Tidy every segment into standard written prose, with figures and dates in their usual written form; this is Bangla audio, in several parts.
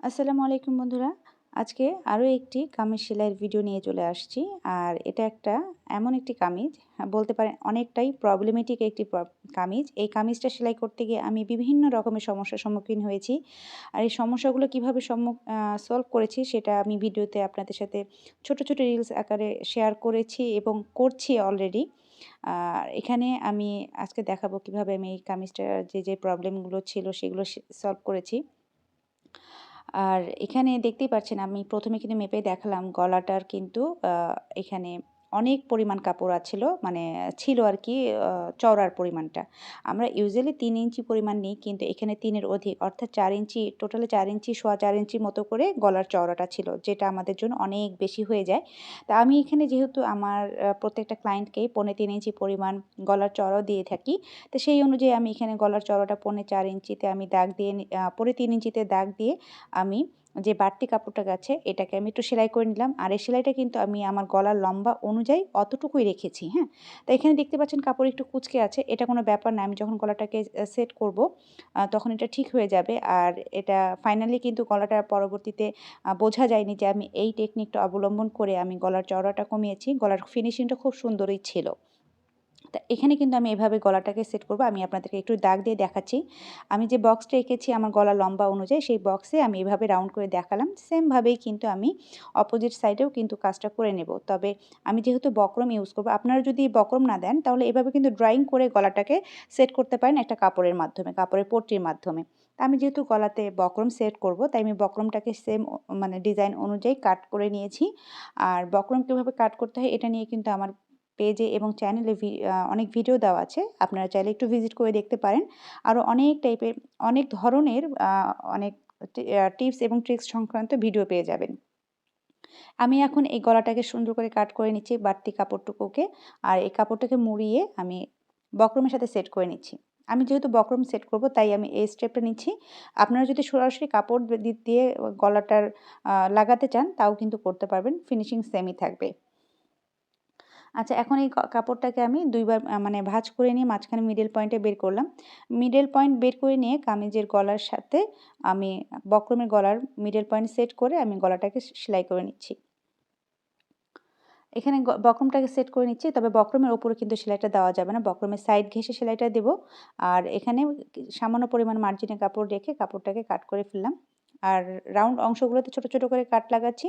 আসসালামু আলাইকুম বন্ধুরা। আজকে আরও একটি কামিজ সেলাইয়ের ভিডিও নিয়ে চলে আসছি। আর এটা একটা এমন একটি কামিজ, বলতে পারেন অনেকটাই প্রবলেমেটিক একটি কামিজ। এই কামিজটা সেলাই করতে গিয়ে আমি বিভিন্ন রকমের সমস্যার সম্মুখীন হয়েছি। আর এই সমস্যাগুলো কীভাবে সলভ করেছি সেটা আমি ভিডিওতে আপনাদের সাথে ছোট, ছোট রিলস আকারে শেয়ার করেছি এবং করছি অলরেডি। আর এখানে আমি আজকে দেখাবো কীভাবে আমি এই কামিজটার যে প্রবলেমগুলো ছিল সেগুলো সলভ করেছি। আর এখানে দেখতেই পাচ্ছেন আমি প্রথমে কিন্তু মেপে দেখালাম গলাটার কিন্তু এখানে অনেক পরিমাণ কাপড় মানে ছিল আর কি, চওড়ার পরিমাণটা। আমরা ইউজুয়ালি ৩ ইঞ্চি পরিমাণ নিই, কিন্তু এখানে ৩ এর অধিক, অর্থাৎ ৪ ইঞ্চি, টোটালে ৪ ইঞ্চি, সোয়া ৪ ইঞ্চির মতো করে গলার চওড়াটা ছিল, যেটা আমাদের জন্য অনেক বেশি হয়ে যায়। তা আমি এখানে যেহেতু আমার প্রত্যেকটা ক্লায়েন্টকেই ৩.৫ ইঞ্চি পরিমাণ গলার চওড়াও দিয়ে থাকি, তো সেই অনুযায়ী আমি এখানে গলার চওড়াটা ৪.৫ ইঞ্চিতে আমি দাগ দিয়ে ৩.৫ ইঞ্চিতে দাগ দিয়ে আমি যে বাড়তি কাপড়টা গেছে এটাকে আমি একটু সেলাই করে নিলাম। আর এই সেলাইটা কিন্তু আমি আমার গলার লম্বা অনুযায়ী অতটুকুই রেখেছি, হ্যাঁ? তো এখানে দেখতে পাচ্ছেন কাপড় একটু কুঁচকে আছে। এটা কোনো ব্যাপার না। আমি যখন গলাটাকে সেট করব তখন এটা ঠিক হয়ে যাবে। আর এটা ফাইনালি কিন্তু গলাটা পরবর্তীতে বোঝা যায়নি যে আমি এই টেকনিকটা অবলম্বন করে আমি গলার চওড়াটা কমিয়েছি। গলার ফিনিশিংটা খুব সুন্দরই ছিল। তা এখানে কিন্তু আমি এভাবে গলাটাকে সেট করব। আমি আপনাদেরকে একটু দাগ দিয়ে দেখাচ্ছি। আমি যে বক্সটা এঁকেছি আমার গলা লম্বা অনুযায়ী, সেই বক্সে আমি এভাবে রাউন্ড করে দেখালাম। সেমভাবেই কিন্তু আমি অপোজিট সাইডেও কিন্তু কাজটা করে নেব। তবে আমি যেহেতু বক্রম ইউজ করব, আপনারা যদি বক্রম না দেন তাহলে এভাবে কিন্তু ড্রয়িং করে গলাটাকে সেট করতে পারেন একটা কাপড়ের মাধ্যমে, কাপড়ের পট্টির মাধ্যমে। তা আমি যেহেতু গলাতে বক্রম সেট করব, তাই আমি বক্রমটাকে সেম মানে ডিজাইন অনুযায়ী কাট করে নিয়েছি। আর বক্রম কীভাবে কাট করতে হয় এটা নিয়ে কিন্তু আমার পেজে এবং চ্যানেলে অনেক ভিডিও দেওয়া আছে। আপনারা চাইলে একটু ভিজিট করে দেখতে পারেন। আরও অনেক টাইপের, অনেক ধরনের অনেক টিপস এবং ট্রিক্স সংক্রান্ত ভিডিও পেয়ে যাবেন। আমি এখন এই গলাটাকে সুন্দর করে কাট করে নিচ্ছি বাড়তি কাপড়টুকুকে। আর এই কাপড়টাকে মুড়িয়ে আমি বক্রমের সাথে সেট করে নিচ্ছি। আমি যেহেতু বক্রম সেট করব তাই আমি এই স্টেপটা নিচ্ছি। আপনারা যদি সরাসরি কাপড় দিয়ে গলাটার লাগাতে চান তাও কিন্তু করতে পারবেন। ফিনিশিং সেমই থাকবে। আচ্ছা, এখন এই কাপড়টাকে আমি ২ বার মানে ভাঁজ করে নিয়ে মাঝখানে মিডল পয়েন্টে বের করলাম। মিডল পয়েন্ট বের করে নিয়ে কামিজের গলার সাথে আমি বক্রমের গলার মিডল পয়েন্ট সেট করে আমি গলাটাকে সেলাই করে নিচ্ছি। এখানে বক্রমটাকে সেট করে নিচ্ছি, তবে বক্রমের ওপরে কিন্তু সেলাইটা দেওয়া যাবে না। বক্রমের সাইড ঘেঁষে সেলাইটা দেব। আর এখানে সামান্য পরিমাণ মার্জিনে কাপড় রেখে কাপড়টাকে কাট করে ফেললাম। আর রাউন্ড অংশগুলোতে ছোট, ছোট করে কাট লাগাচ্ছি,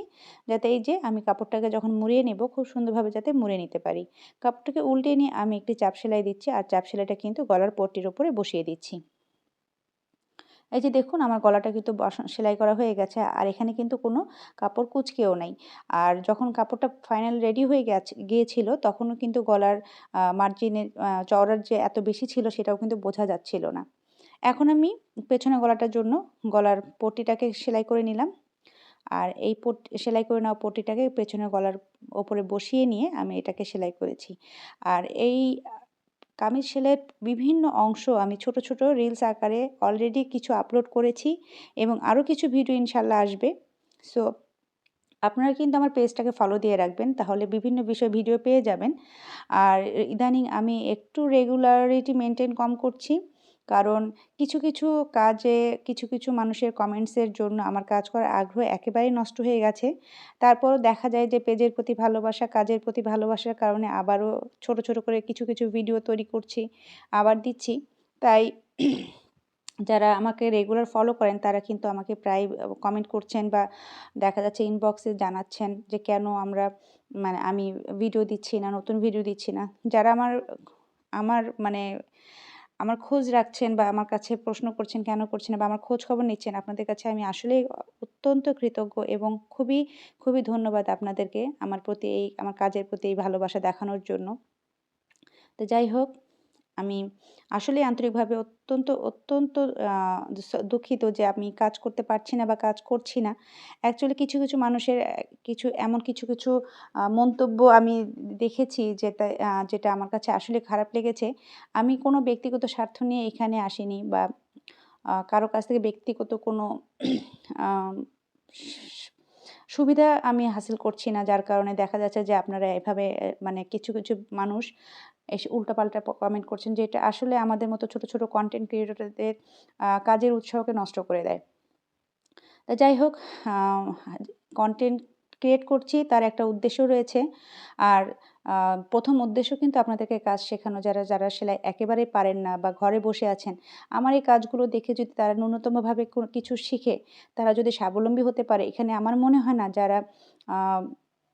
যাতে এই যে আমি কাপড়টাকে যখন মুড়িয়ে নেব খুব সুন্দরভাবে যাতে মুড়ে নিতে পারি। কাপড়টাকে উল্টিয়ে নিয়ে আমি একটি চাপ সেলাই দিচ্ছি, আর চাপ সেলাইটা কিন্তু গলার পট্টির উপরে বসিয়ে দিচ্ছি। এই যে দেখুন আমার গলাটা কিন্তু সেলাই করা হয়ে গেছে। আর এখানে কিন্তু কোনো কাপড় কুঁচকেও নাই। আর যখন কাপড়টা ফাইনাল রেডি হয়ে গিয়েছিল তখনও কিন্তু গলার মার্জিনের চওড়ার যে এত বেশি ছিল সেটাও কিন্তু বোঝা যাচ্ছিল না। এখন আমি পেছনের গলাটার জন্য গলার পট্টিটাকে সেলাই করে নিলাম। আর এই সেলাই করে নেওয়া পট্টিটাকে পেছনের গলার ওপরে বসিয়ে নিয়ে আমি এটাকে সেলাই করেছি। আর এই কামিজ সেলাইয়ের বিভিন্ন অংশ আমি ছোট, ছোট রিলস আকারে অলরেডি কিছু আপলোড করেছি এবং আরও কিছু ভিডিও ইনশাআল্লাহ আসবে। সো আপনারা কিন্তু আমার পেজটাকে ফলো দিয়ে রাখবেন, তাহলে বিভিন্ন বিষয় ভিডিও পেয়ে যাবেন। আর ইদানিং আমি একটু রেগুলারিটি মেইনটেইন কম করছি। কারণ কিছু, কিছু কাজে কিছু, কিছু মানুষের কমেন্টসের জন্য আমার কাজ করার আগ্রহ একেবারেই নষ্ট হয়ে গেছে। তারপরও দেখা যায় যে পেজের প্রতি ভালোবাসা, কাজের প্রতি ভালোবাসার কারণে আবারও ছোট, ছোট করে কিছু, কিছু ভিডিও তৈরি করছি, আবার দিচ্ছি। তাই যারা আমাকে রেগুলার ফলো করেন তারা কিন্তু আমাকে প্রায় কমেন্ট করছেন বা দেখা যাচ্ছে ইনবক্সে জানাচ্ছেন যে কেন মানে আমি ভিডিও দিচ্ছি না, নতুন ভিডিও দিচ্ছি না। যারা আমার আমার মানে আমার খোঁজ রাখছেন বা আমার কাছে প্রশ্ন করছেন কেন করছি না বা আমার খোঁজ খবর নিচ্ছেন, আপনাদের কাছে আমি আসলেই অত্যন্ত কৃতজ্ঞ এবং খুবই, খুবই ধন্যবাদ আপনাদেরকে আমার কাজের প্রতি এই ভালোবাসা দেখানোর জন্য। তো যাই হোক, আমি আসলেই আন্তরিকভাবে অত্যন্ত, অত্যন্ত আ দুঃখিত যে আমি কাজ করতে পারছি না বা কাজ করছি না। অ্যাকচুয়ালি কিছু, কিছু মানুষের এমন কিছু, কিছু মন্তব্য আমি দেখেছি যেটা আমার কাছে আসলে খারাপ লেগেছে। আমি কোনো ব্যক্তিগত স্বার্থ নিয়ে এখানে আসিনি বা কারো কাছ থেকে ব্যক্তিগত কোনো আম সুবিধা আমি হাসিল করছি না। যার কারণে দেখা যাচ্ছে যে আপনারা এভাবে মানে কিছু, কিছু মানুষ এসে উল্টাপাল্টা কমেন্ট করছেন, যেটা আসলে আমাদের মতো ছোট, ছোট কনটেন্ট ক্রিয়েটরদের কাজের উৎসাহকে নষ্ট করে দেয়। তা যাই হোক, আ কনটেন্ট ক্রিয়েট করছি তার একটা উদ্দেশ্য রয়েছে। আর আ ১ম উদ্দেশ্য কিন্তু আপনাদেরকে কাজ শেখানো। যারা সেলাই একেবারেই পারেন না বা ঘরে বসে আছেন, আমার এই কাজগুলো দেখে যদি তারা ন্যূনতমভাবে কিছু শিখে, তারা যদি স্বাবলম্বী হতে পারে, এখানে আমার মনে হয় না যারা আ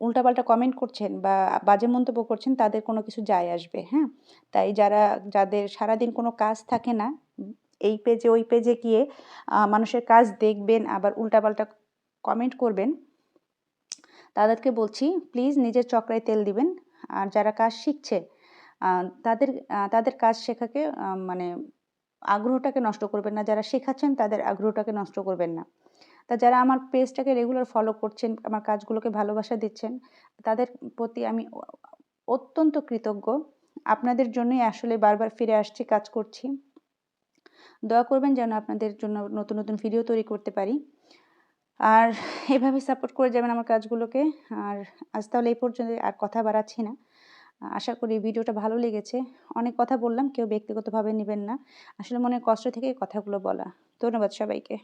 উল্টাপাল্টা কমেন্ট করছেন বা বাজে মন্তব্য করছেন তাদের কোনো কিছু যায় আসবে, হ্যাঁ? তাই যাদের সারাদিন কোনো কাজ থাকে না, এই পেজে ওই পেজে গিয়ে মানুষের কাজ দেখবেন আবার উল্টাপাল্টা কমেন্ট করবেন, তাদেরকে বলছি প্লিজ নিজের চক্রায় তেল দিবেন। আর যারা কাজ শিখছে আ তাদের কাজ শেখাকে মানে আগ্রহটাকে নষ্ট করবেন না। যারা শেখাচ্ছেন তাদের আগ্রহটাকে নষ্ট করবেন না। তা যারা আমার পেজটাকে রেগুলার ফলো করছেন, আমার কাজগুলোকে ভালোবাসা দিচ্ছেন, তাদের প্রতি আমি অত্যন্ত কৃতজ্ঞ। আপনাদের জন্যই আসলে বারবার ফিরে আসছি, কাজ করছি। দোয়া করবেন যেন আপনাদের জন্য নতুন ভিডিও তৈরি করতে পারি। আর এভাবে সাপোর্ট করে যাবেন আমার কাজগুলোকে। আর আজ তাহলে এই পর্যন্তই, আর কথা বাড়াচ্ছি না। আশা করি ভিডিওটা ভালো লেগেছে। অনেক কথা বললাম, কেউ ব্যক্তিগতভাবে নিবেন না। আসলে মনের কষ্ট থেকেই কথাগুলো বলা। ধন্যবাদ সবাইকে।